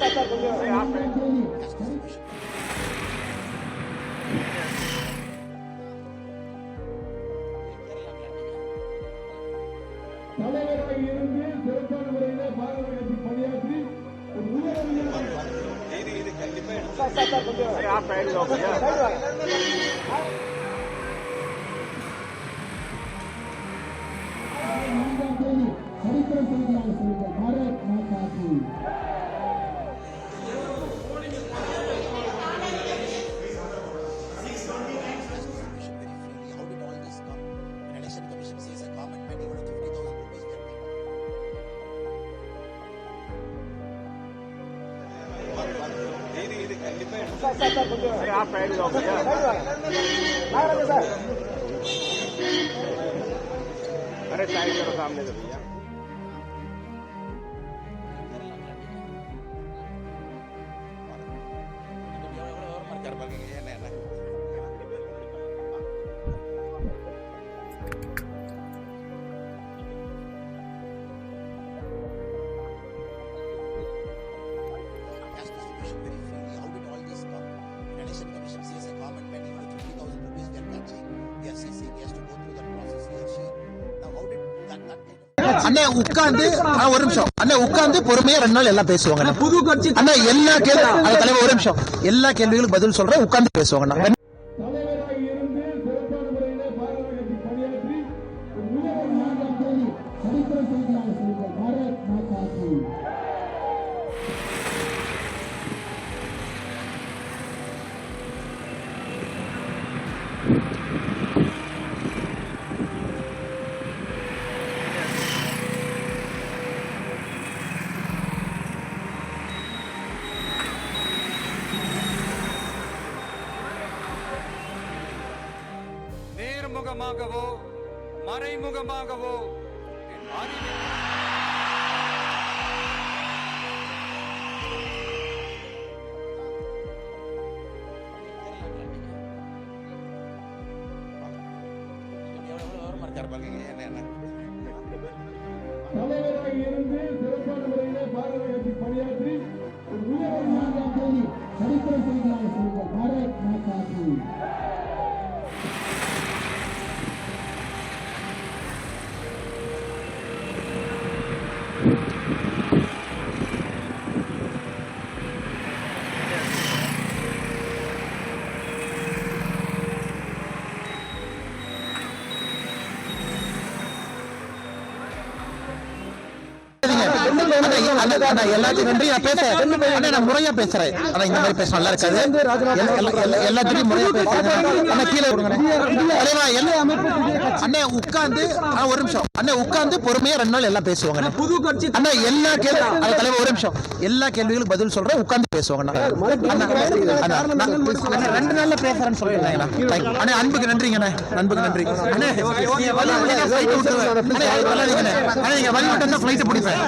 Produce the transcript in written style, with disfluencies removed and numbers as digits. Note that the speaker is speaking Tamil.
தலைவராக இருந்து சிறப்பான முறையில் பாரத கட்சி பணியாற்றி ஒரு உயர் சரித்திர செய்தியாக சொல்லுங்கள். பாரத் மாதா கி. अरे साइड करो सामने से भैया அண்ணே உட்கார்ந்து ஒரு நிமிஷம் அண்ணே உட்கார்ந்து பொறுமையா 2 நாள் எல்லாம் பேசுவாங்க. புது கட்சி அண்ணா எல்லா கேள்வி தலைவர் ஒரு நிமிஷம் எல்லா கேள்விகளுக்கும் பதில் சொல்றேன். உட்கார்ந்து பேசுவாங்க. தலைவராக இருந்து சிறப்பான முறையில் பாரத கட்சி பணியாற்றி ஒரு உயர் சரித்திர செய்தியாக சொல்லுங்கள். பாரத் மாதா கி. நேர்முகமாகவோ மறைமுகமாகவோ தலைவராக இருந்து சிறப்பான முறையில் பாரத கட்சி பணியாற்றி ஒரு உயர் சரித்திர செய்தியாக சொல்லுங்கள். பாரத் மாதா கி. எல்லாத்தையும் நன்றி. நான் பேசுறேன். நான் முறையா பேசுறேன். ஆனா இந்த மாதிரி பேச நல்லா இருக்காது. எல்லாத்தையும் முறையா பேசுறேன். கீழே அண்ணே உட்கார்ந்து ஒரு நிமிஷம் அண்ணே உட்கார்ந்து பொறுமையா 2 நாள் எல்லாம் பேசுவாங்க. புது கட்சி அண்ணா எல்லா கேள்வி தலைவர் ஒரு நிமிஷம் எல்லா கேள்விகளுக்கும் பதில் சொல்றேன். உட்கார்ந்து பேசுவாங்க. 2 நாள்ல பேசுறேன்னு சொல்றேன். அண்ணே அன்புக்கு நன்றிங்க. அன்புக்கு நன்றி. அண்ணே நீங்க வழி விட்டு ஃபிளைட் பிடிப்பேன்.